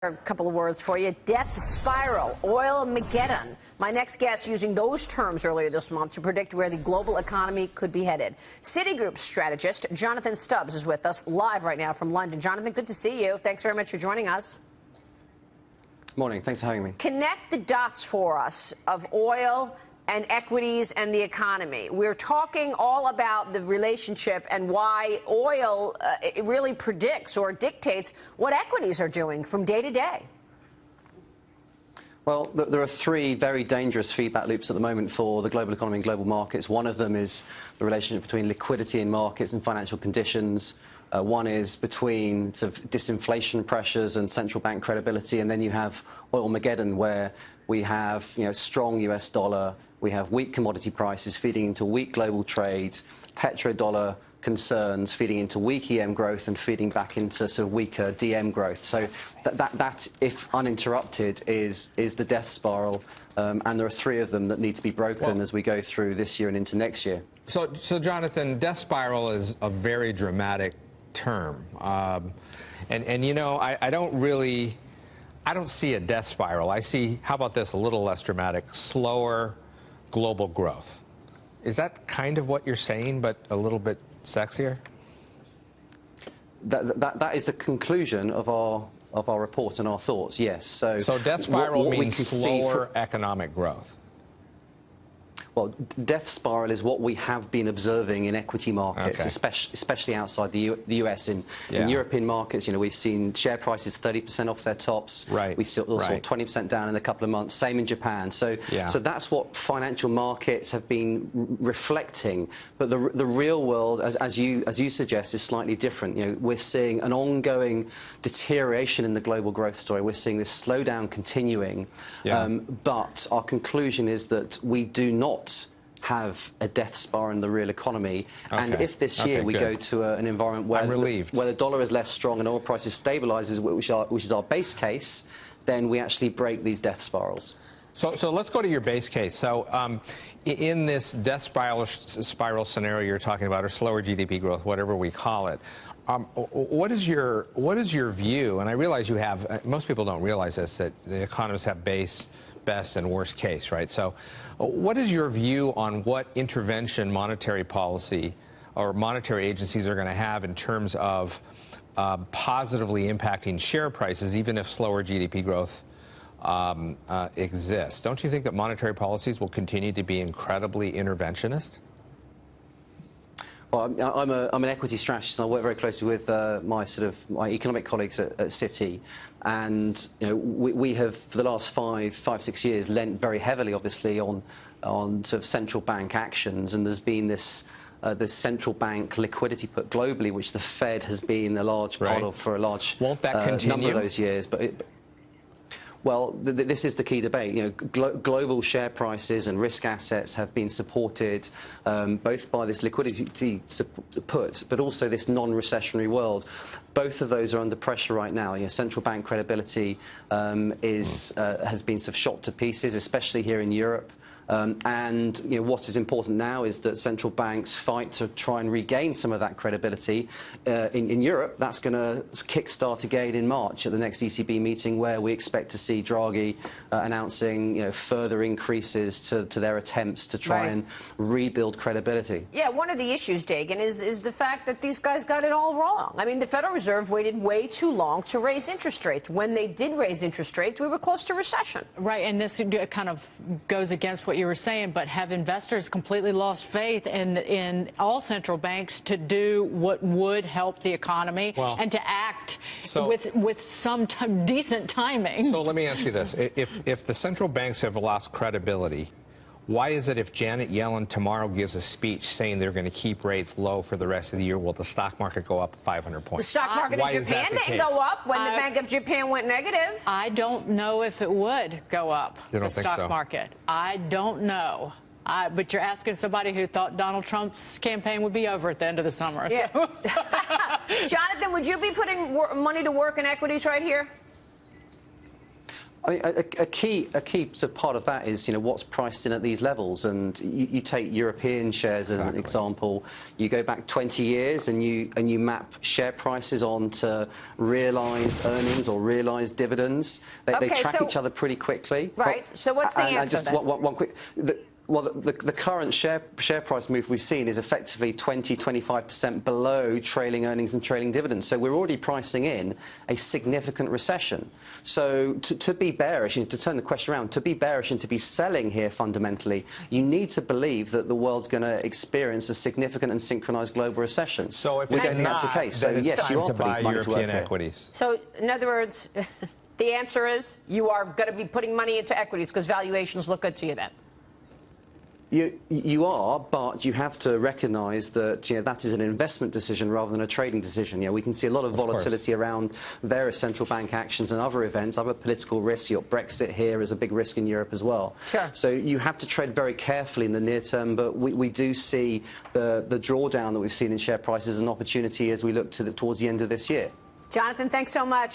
A couple of words for you. Death spiral, oil-mageddon. My next guest using those terms earlier this month to predict where the global economy could be headed. Citigroup Strategist Jonathan Stubbs is with us live right now from London. Jonathan, good to see you. Thanks very much for joining us. Morning. Thanks for having me. Connect the dots for us of oil and equities and the economy. We're talking all about the relationship and why oil it really predicts or dictates what equities are doing from day to day. Well, there are three very dangerous feedback loops at the moment for the global economy and global markets. One of them is the relationship between liquidity in markets and financial conditions. One is between sort of disinflation pressures and central bank credibility. And then you have oil-mageddon, where we have strong US dollar, we have weak commodity prices feeding into weak global trade, petrodollar concerns feeding into weak EM growth and feeding back into sort of weaker DM growth. So that if uninterrupted, is the death spiral. And there are three of them that need to be broken as we go through this year and into next year. So Jonathan, death spiral is a very dramatic term. And you know, I don't see a death spiral. I see, how about this, a little less dramatic, slower global growth. Is that kind of what you're saying, but a little bit sexier? That is the conclusion of our report and our thoughts, yes. So death spiral means slower economic growth. Well, death spiral is what we have been observing in equity markets, especially outside the US. In European markets, we've seen share prices 30% off their tops. Right. We saw 20% down in a couple of months. Same in Japan. So that's what financial markets have been reflecting. But the real world, as you suggest, is slightly different. We're seeing an ongoing deterioration in the global growth story. We're seeing this slowdown continuing. But our conclusion is that we do not have a death spiral in the real economy. And if this year we go to an environment where the dollar is less strong and oil prices stabilizes, which is our base case, then we actually break these death spirals. So let's go to your base case. So in this death spiral scenario you're talking about, or slower GDP growth, whatever we call it, what is your view? And I realize you have, most people don't realize this, that the economists have best and worst case, right? So what is your view on what intervention monetary policy or monetary agencies are going to have in terms of positively impacting share prices, even if slower GDP growth exists? Don't you think that monetary policies will continue to be incredibly interventionist? Well, I'm an equity strategist, and I work very closely with my economic colleagues at Citi, and we have for the last five, 6 years lent very heavily, obviously, on sort of central bank actions, and there's been this central bank liquidity put globally, which the Fed has been a large part of for a large number of those years. Well, this is the key debate. Global share prices and risk assets have been supported both by this liquidity put, but also this non-recessionary world. Both of those are under pressure right now. Central bank credibility has been sort of shot to pieces, especially here in Europe. And what is important now is that central banks fight to try and regain some of that credibility. In Europe, that's going to kickstart again in March at the next ECB meeting, where we expect to see Draghi announcing further increases to their attempts to try and rebuild credibility. Yeah, one of the issues, Dagan, is the fact that these guys got it all wrong. I mean, the Federal Reserve waited way too long to raise interest rates. When they did raise interest rates, we were close to recession. Right, and this kind of goes against what you were saying, but have investors completely lost faith in all central banks to do what would help the economy and to act with some decent timing? So let me ask you this. If the central banks have lost credibility, why is it if Janet Yellen tomorrow gives a speech saying they're going to keep rates low for the rest of the year, will the stock market go up 500 points? The stock market in Japan didn't go up when the Bank of Japan went negative. I don't know if it would go up, the stock market. I don't know. But you're asking somebody who thought Donald Trump's campaign would be over at the end of the summer. Yeah. Jonathan, would you be putting money to work in equities right here? I mean, a key sort of part of that is, you know, what's priced in at these levels. And you take European shares as an example. You go back 20 years and you map share prices onto realised earnings or realised dividends. They track each other pretty quickly. Right. So what's the answer just then? one quick. Well, the current share price move we've seen is effectively 20–25% below trailing earnings and trailing dividends. So we're already pricing in a significant recession. So to be bearish, to turn the question around, to be bearish and to be selling here fundamentally, you need to believe that the world's going to experience a significant and synchronized global recession. So if it's not, that's the case. then So it's yes, time you are to buy putting money to work European here. equities. So in other words, the answer is you are going to be putting money into equities because valuations look good to you then. You are, but you have to recognise that, you know, that is an investment decision rather than a trading decision. You know, we can see a lot of volatility around various central bank actions and other events, other political risks. You've got Brexit here as a big risk in Europe as well. Sure. So you have to tread very carefully in the near term, but we do see the drawdown that we've seen in share prices as an opportunity as we look towards the end of this year. Jonathan, thanks so much.